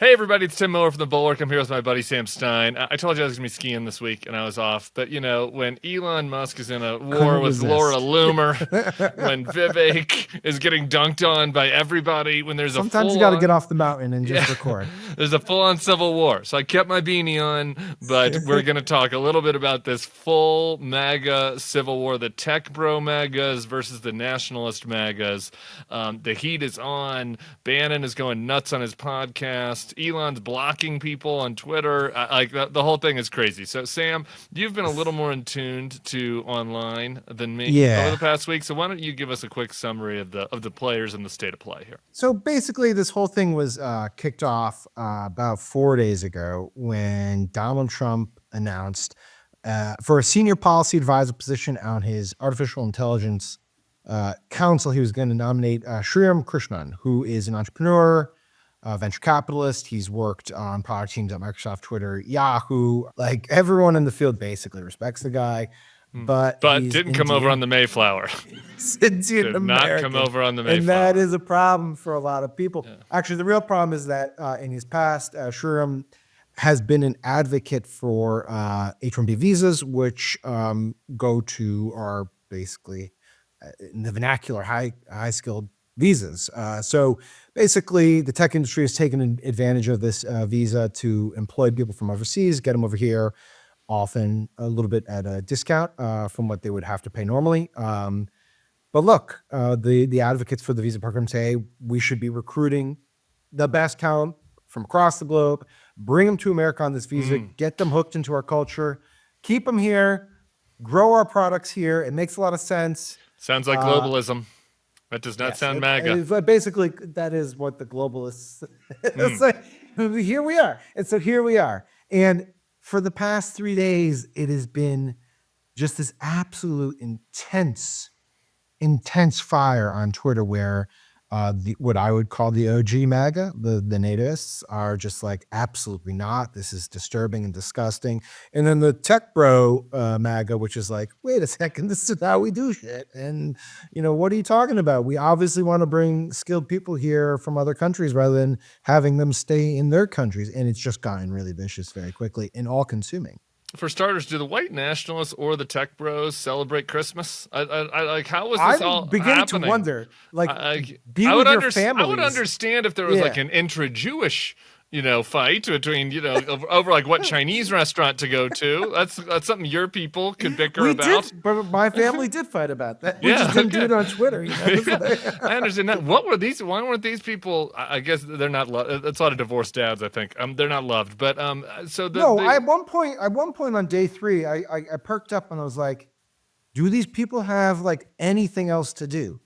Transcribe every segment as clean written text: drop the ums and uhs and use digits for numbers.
Hey everybody, it's Tim Miller from the Bulwark. I'm here with my buddy Sam Stein. I told you I was going to be skiing this week and I was off. But when Elon Musk is in a war Couldn't with Laura resist. Loomer, when Vivek is getting dunked on by everybody, when there's a Sometimes you got to get full-on off the mountain and yeah, just record. there's a full-on civil war. So I kept my beanie on, but we're going to talk a little bit about this full MAGA civil war, the tech bro MAGAs versus the nationalist MAGAs. The heat is on. Bannon is going nuts on his podcast. Elon's blocking people on Twitter. The whole thing is crazy. So Sam, you've been a little more in tuned to online than me over the Yeah. past week. So why don't you give us a quick summary of the players and the state of play here? So basically, this whole thing was kicked off about 4 days ago when Donald Trump announced for a senior policy advisor position on his artificial intelligence council, he was going to nominate Sriram Krishnan, who is an entrepreneur, venture capitalist. He's worked on product teams at Microsoft, Twitter, Yahoo. Like everyone in the field basically respects the guy, but he's didn't come over on the Mayflower. Indian Did American. not come over on the Mayflower. And that is a problem for a lot of people. Yeah. Actually, the real problem is that in his past, Sriram has been an advocate for H-1B visas, which go to are basically in the vernacular high-skilled visas. So basically, the tech industry has taken advantage of this visa to employ people from overseas, get them over here, often a little bit at a discount from what they would have to pay normally. But look, the advocates for the visa program say we should be recruiting the best talent from across the globe, bring them to America on this visa, get them hooked into our culture, keep them here, grow our products here. It makes a lot of sense. Sounds like globalism. That does not sound MAGA. Basically, that is what the globalists say. Here we are. And so here we are. And for the past 3 days, it has been just this absolute intense fire on Twitter where what I would call the OG MAGA, the nativists, are just like, absolutely not. This is disturbing and disgusting. And then the tech bro MAGA, which is like, wait a second, this is how we do shit. And, what are you talking about? We obviously want to bring skilled people here from other countries rather than having them stay in their countries. And it's just gotten really vicious very quickly and all consuming. For starters, do the white nationalists or the tech bros celebrate Christmas? I like, how was this all beginning happening? To wonder, like, be I with would your families. I would understand if there was like an intra-Jewish, fight between, over like what Chinese restaurant to go to. That's something your people could bicker about. But my family did fight about that. We just didn't do it on Twitter. I understand that. Why weren't these people? I guess they're not loved. It's a lot of divorced dads, I think. They're not loved. But at one point on day 3, I perked up and I was like, do these people have like anything else to do?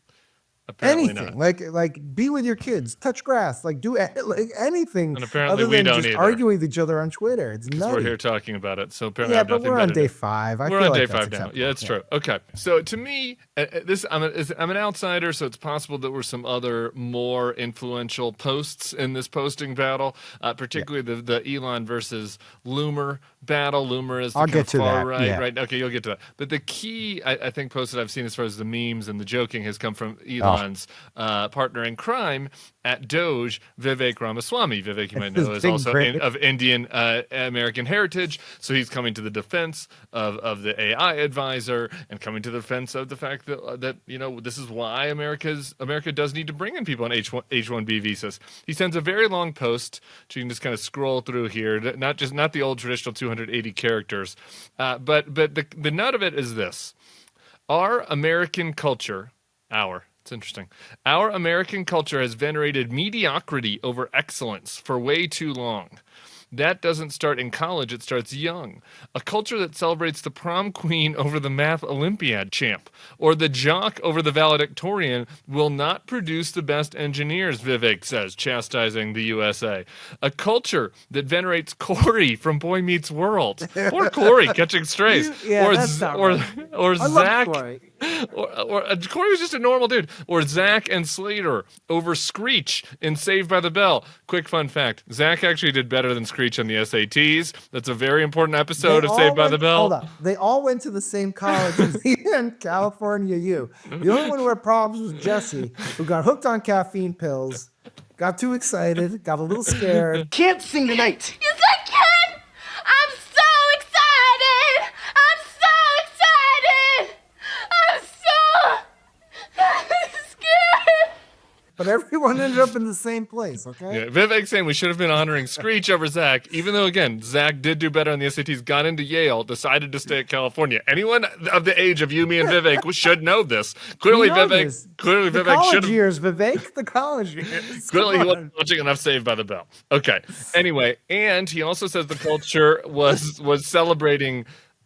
Apparently anything not. like be with your kids, touch grass, like do like anything. And apparently other we than don't just either. Arguing with each other on Twitter. It's nutty. We're here talking about it, so apparently yeah, but we're on day 5. We're on day 5 now. Yeah, it's true. Okay, so to me, I'm an outsider, so it's possible that were some other more influential posts in this posting battle, particularly the Elon versus Loomer battle. Loomer is the kind of far right, right? Okay, you'll get to that. But the key, I think, post that I've seen as far as the memes and the joking has come from Elon's partner in crime at Doge, Vivek Ramaswamy. Vivek, you might know, is also of Indian American heritage, so he's coming to the defense of the AI advisor and coming to the defense of the fact that this is why America does need to bring in people on H-1B visas. He sends a very long post, so you can just kind of scroll through here, not the old traditional 280 characters, but the nut of it is this: our American culture, it's interesting. Our American culture has venerated mediocrity over excellence for way too long. That doesn't start in college, it starts young. A culture that celebrates the prom queen over the math Olympiad champ, or the jock over the valedictorian, will not produce the best engineers, Vivek says, chastising the USA. A culture that venerates Corey from Boy Meets World. Poor Corey catching strays. Or Zach. Corey. Or Corey was just a normal dude. Or Zach and Slater over Screech in Saved by the Bell. Quick fun fact: Zach actually did better than Screech on the SATs. That's a very important episode of Saved by the Bell. Hold on. They all went to the same college in California U. The only one who had problems was Jesse, who got hooked on caffeine pills, got too excited, got a little scared. Can't sing tonight. Yes, I can! I'm so excited! I'm so excited! I'm so scared! But everyone ended up in the same place, okay? Yeah, Vivek saying we should have been honoring Screech over Zach, even though, again, Zach did do better on the SATs, got into Yale, decided to stay at California. Anyone of the age of you, me, and Vivek should know this. Clearly, We know Vivek. this. Clearly, The Vivek should college have. years, Vivek, the college years. Clearly, he Come wasn't on. watching enough Saved by the Bell. Okay. Anyway, and he also says the culture was celebrating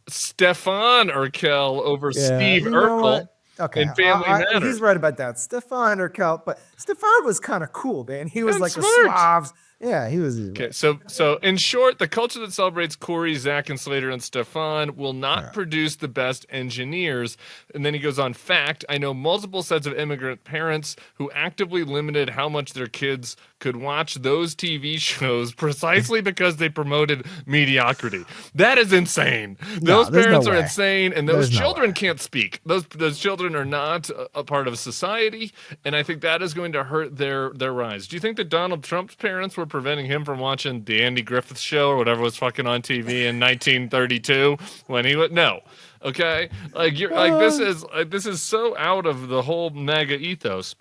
Stefan Urkel over Steve you know Urkel what? Okay, in Family Matters. he's right about that. Stefan or Kel, but Stefan was kind of cool, man. He was And like smart. a Slav. Yeah, he was. Okay, so in short, the culture that celebrates Corey, Zach, and Slater and Stefan will not produce the best engineers. And then he goes on, fact, I know multiple sets of immigrant parents who actively limited how much their kids could watch those TV shows precisely because they promoted mediocrity. That is insane. Those there's no parents are way. insane, and those There's no children way. can't speak. Those children are not a part of society, and I think that is going to hurt their rise. Do you think that Donald Trump's parents were preventing him from watching the Andy Griffith Show or whatever was fucking on TV in 1932 when he was no? Okay, like you're like this is so out of the whole MAGA ethos.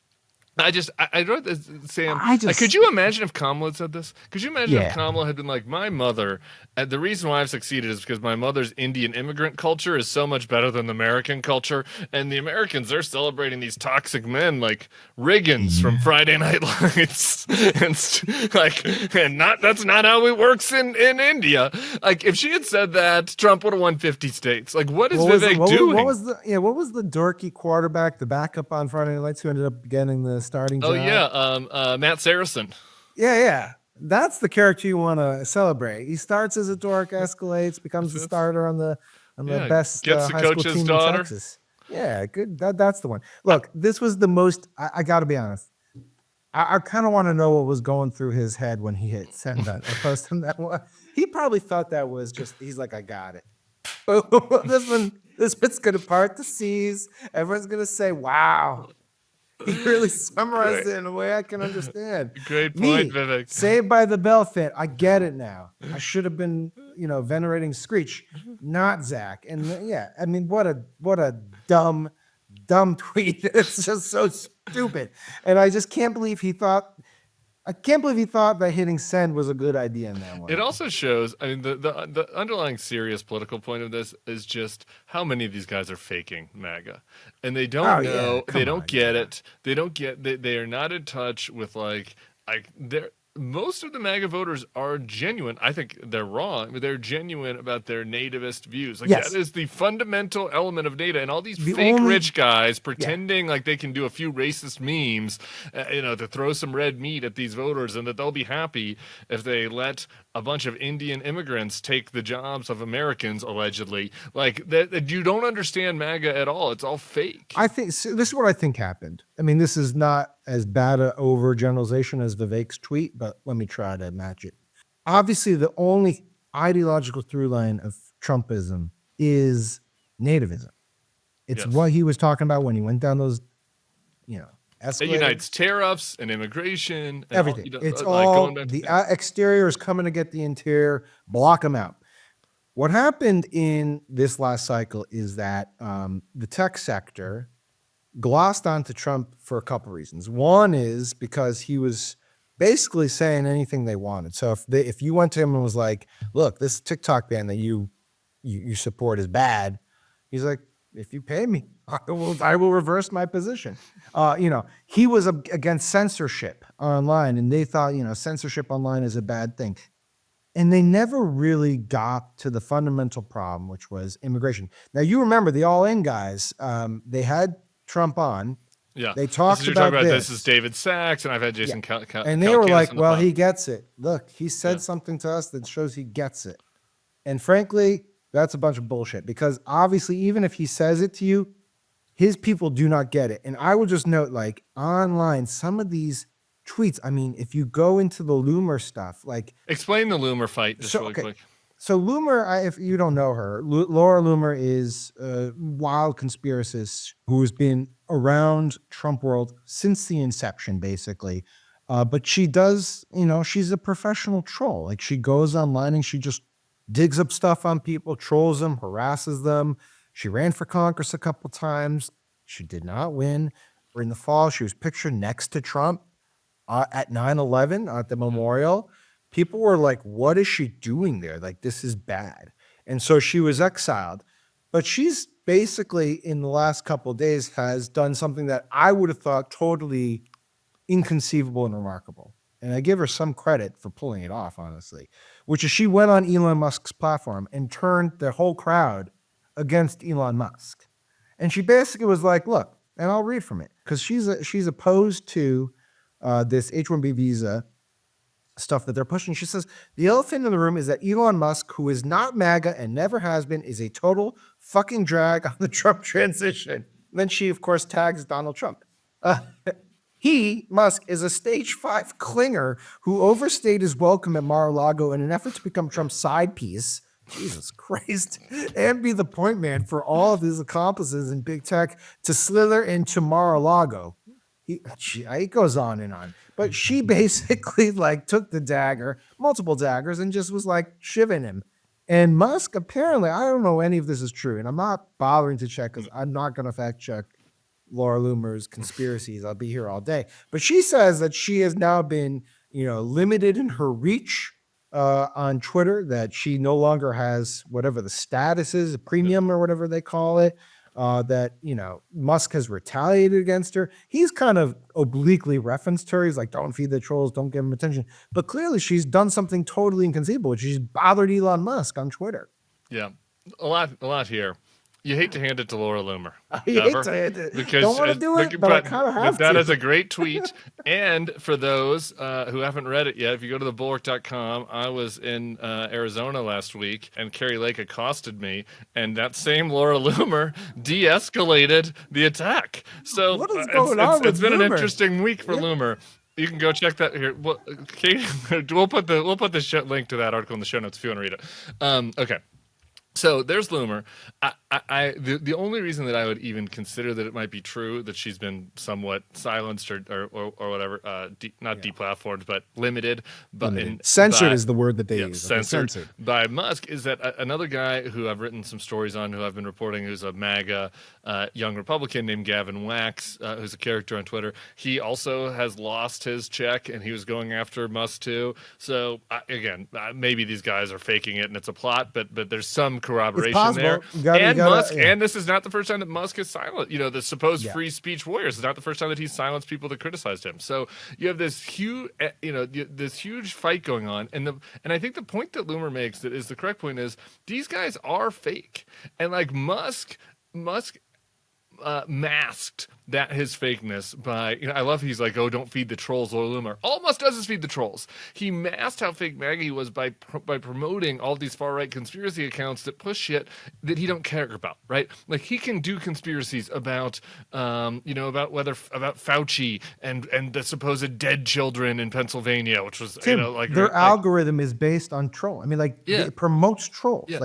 I wrote this, Sam. Could you imagine if Kamala had said this? Could you imagine if Kamala had been like, my mother, the reason why I've succeeded is because my mother's Indian immigrant culture is so much better than the American culture. And the Americans, they're celebrating these toxic men like Riggins from Friday Night Lights. That's not how it works in India. Like, if she had said that, Trump would have won 50 states. Like, what is Vivek doing? What was the dorky quarterback, the backup on Friday Night Lights who ended up getting the starting job? Oh, yeah, Matt Saracen. Yeah. That's the character you want to celebrate. He starts as a dork, escalates, becomes the starter on the best gets the high school coach's team daughter. in Texas. Yeah, good. That's the one. Look, this was the most. I got to be honest. I kind of want to know what was going through his head when he hit send that or post him that one. He probably thought that was just. He's like, I got it. This bit's gonna part the seas. Everyone's gonna say, "Wow." He really summarized it in a way I can understand. Great point, Vivek. Saved by the Bell fit. I get it now. I should have been, venerating Screech, not Zach. And I mean, what a dumb tweet. It's just so stupid. And I just can't believe he thought. I can't believe he thought that hitting send was a good idea in that one. It also shows, I mean, the underlying serious political point of this is just how many of these guys are faking MAGA. And they don't know, they don't get it. They don't get, they are not in touch with most of the MAGA voters are genuine. I think they're wrong, but they're genuine about their nativist views. That is the fundamental element of data. And all these fake rich guys pretending like they can do a few racist memes, to throw some red meat at these voters, and that they'll be happy if they let a bunch of Indian immigrants take the jobs of Americans, allegedly. Like that you don't understand MAGA at all. It's all fake. I think this is what I think happened. I mean, this is not as bad an overgeneralization as Vivek's tweet, but let me try to match it. Obviously, the only ideological through line of Trumpism is nativism. It's what he was talking about when he went down those, escalators. It unites tariffs and immigration. And everything. It's going back to the exterior is coming to get the interior, block them out. What happened in this last cycle is that the tech sector glossed onto Trump for a couple reasons. One is because he was basically saying anything they wanted. So if you went to him and was like, "Look, this TikTok ban that you support is bad," he's like, "If you pay me, I will reverse my position." He was against censorship online, and they thought censorship online is a bad thing. And they never really got to the fundamental problem, which was immigration. Now, you remember the All In guys, they had Trump on. Yeah. They talked you're about talking about this. This is David Sachs, and I've had Jason And they were Kalkis like, on the well, pod. he gets it. Look, he said something to us that shows he gets it. And frankly, that's a bunch of bullshit, because obviously, even if he says it to you, his people do not get it. And I will just note, like, online, some of these tweets, I mean, if you go into the Loomer stuff, like... Explain the Loomer fight just really quick. So Loomer, if you don't know her, Laura Loomer is a wild conspiracist who has been around Trump world since the inception, basically. But she does, she's a professional troll. Like she goes online and she just digs up stuff on people, trolls them, harasses them. She ran for Congress a couple times. She did not win. Or in the fall, she was pictured next to Trump at 9/11 at the memorial. People were like, what is she doing there? Like, this is bad. And so she was exiled. But she's basically, in the last couple of days, has done something that I would have thought totally inconceivable and remarkable. And I give her some credit for pulling it off, honestly, which is she went on Elon Musk's platform and turned the whole crowd against Elon Musk. And she basically was like, look, and I'll read from it, because she's opposed to this H-1B visa stuff that they're pushing. She says, the elephant in the room is that Elon Musk, who is not MAGA and never has been, is a total fucking drag on the Trump transition. And then she, of course, tags Donald Trump. He, Musk, is a stage 5 clinger who overstayed his welcome at Mar-a-Lago in an effort to become Trump's side piece. Jesus Christ. And be the point man for all of his accomplices in big tech to slither into Mar-a-Lago. He goes on and on. But she basically took the dagger, multiple daggers, and just was shivving him. And Musk, apparently, I don't know any of this is true, and I'm not bothering to check because I'm not going to fact check Laura Loomer's conspiracies. I'll be here all day. But she says that she has now been, limited in her reach on Twitter, that she no longer has whatever the status is, a premium or whatever they call it, that, Musk has retaliated against her. He's kind of obliquely referenced her. He's like, don't feed the trolls, don't give them attention. But clearly she's done something totally inconceivable, which she's bothered Elon Musk on Twitter. Yeah, a lot here. You hate to hand it to Laura Loomer. You hate to hand it. Because don't want to do it, but I kind of have to. That is a great tweet. And for those who haven't read it yet, if you go to thebulwark.com, I was in Arizona last week, and Carrie Lake accosted me, and that same Laura Loomer de-escalated the attack. So what is going on with it's been Loomer? an interesting week for Loomer. You can go check that here. Well, Kate, we'll put the link to that article in the show notes if you want to read it. Okay. So there's Loomer. The only reason that I would even consider that it might be true that she's been somewhat silenced or whatever, not deplatformed, but limited. Censored is the word that they use. Censored by Musk is that another guy who I've written some stories on, who I've been reporting, who's a MAGA young Republican named Gavin Wax, who's a character on Twitter. He also has lost his check, and he was going after Musk too. So again, maybe these guys are faking it and it's a plot, but there's some corroboration there. And this is not the first time that Musk has silenced, the supposed free speech warriors. It's not the first time that he's silenced people that criticized him. So you have this huge, this huge fight going on. And I think the point that Loomer makes that is the correct point is these guys are fake. And Musk masked that his fakeness by, I love he's like, oh, don't feed the trolls, Laura Loomer. All Musk does is feed the trolls. He masked how fake MAGA he was by promoting all these far-right conspiracy accounts that push shit that he don't care about, right? He can do conspiracies about, about Fauci and the supposed dead children in Pennsylvania, which was, Tim, their algorithm is based on troll. It promotes trolls. Yeah.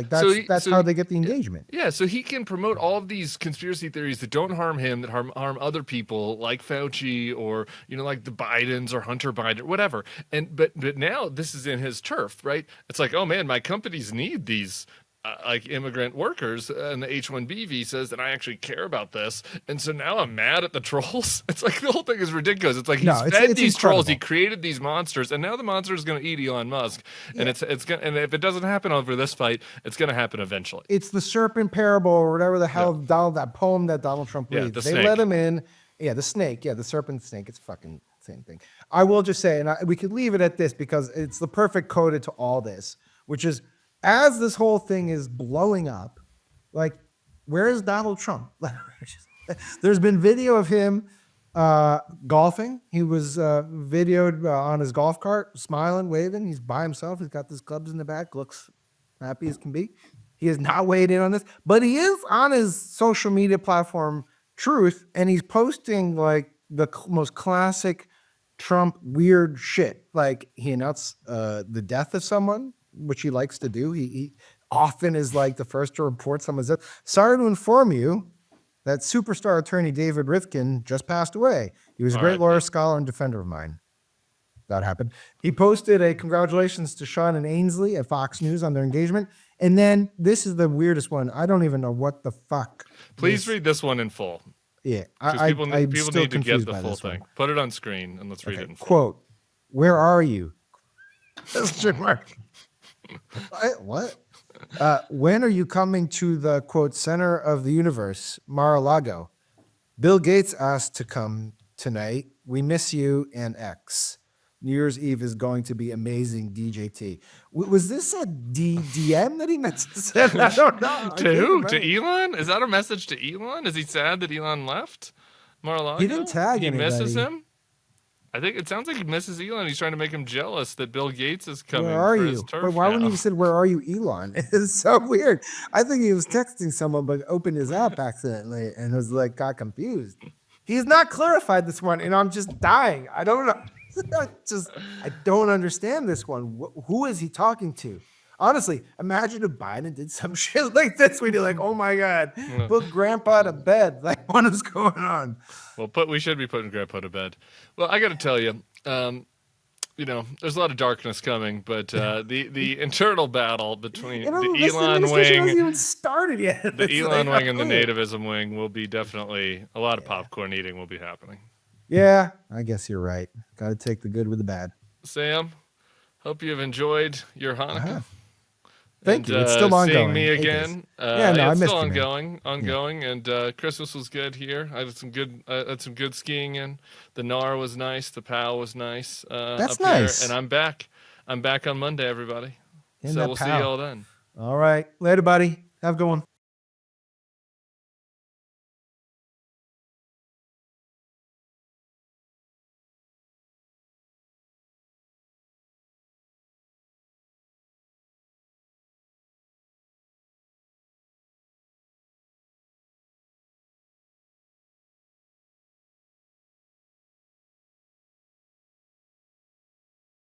That's how they get the engagement. Yeah, so he can promote all of these conspiracy theories that don't harm him, that harm other people like Fauci or like the Bidens or Hunter Biden or whatever. And but now this is in his turf, right? It's like, oh man, my companies need these immigrant workers and the H-1B visas, and I actually care about this. And so now I'm mad at the trolls. It's like the whole thing is ridiculous. It's like he's fed these trolls, he created these monsters, and now the monster is going to eat Elon Musk. And it's going, and if it doesn't happen over this fight, it's going to happen eventually. It's the serpent parable or whatever the hell that poem that Donald Trump reads. The they snake. let him in. Yeah, the snake. Yeah, the serpent snake. It's fucking same thing. I will just say, and we could leave it at this because it's the perfect coda to all this, which is, as this whole thing is blowing up, where is Donald Trump? There's been video of him golfing. He was videoed on his golf cart, smiling, waving. He's by himself. He's got his clubs in the back, looks happy as can be. He has not weighed in on this, but he is on his social media platform, Truth, and he's posting the most classic Trump weird shit. He announced the death of someone, which he likes to do. He often is the first to report someone's death. Sorry to inform you that superstar attorney David Rifkin just passed away. He was a great lawyer, scholar, and defender of mine. that happened. He posted a congratulations to Sean and Ainsley at Fox News on their engagement. And then this is the weirdest one. I don't even know what the fuck. Please read this one in full. Yeah, People I'm need still to get confused the by full this thing. one. Put it on screen and let's read it in full. Quote, where are you? Question mark. What? When are you coming to the, quote, center of the universe, Mar-a-Lago? Bill Gates asked to come tonight. We miss you and X. New Year's Eve is going to be amazing, DJT. Was this a DM that he meant to send? I don't know. To who? To Elon? Is that a message to Elon? Is he sad that Elon left Mar-a-Lago? He didn't tag He misses anybody. him? I think it sounds like he misses Elon. He's trying to make him jealous that Bill Gates is coming Where are for you? his turf But why wouldn't now. he have said, where are you, Elon? It's so weird. I think he was texting someone, but opened his app accidentally and was like, got confused. He's not clarified this one, and I'm just dying. I don't know. I don't understand this one. Who is he talking to? Honestly, imagine if Biden did some shit like this. We'd be like, oh my God, put grandpa to bed. Like, what is going on? Well, we should be putting grandpa to bed. Well, I got to tell you, there's a lot of darkness coming, but the internal battle between the Elon wing hasn't even started yet. the Elon wing and the nativism wing will be definitely a lot of popcorn eating will be happening. Yeah, I guess you're right. Got to take the good with the bad. Sam, hope you have enjoyed your Hanukkah. Thank you. It's still ongoing. Seeing me again. I it's missed still you, ongoing. And Christmas was good here. I had some good skiing in. The NAR was nice. The POW was nice. That's up nice. Here. And I'm back. I'm back on Monday, everybody. So we'll see you all then. All right. Later, buddy. Have a good one.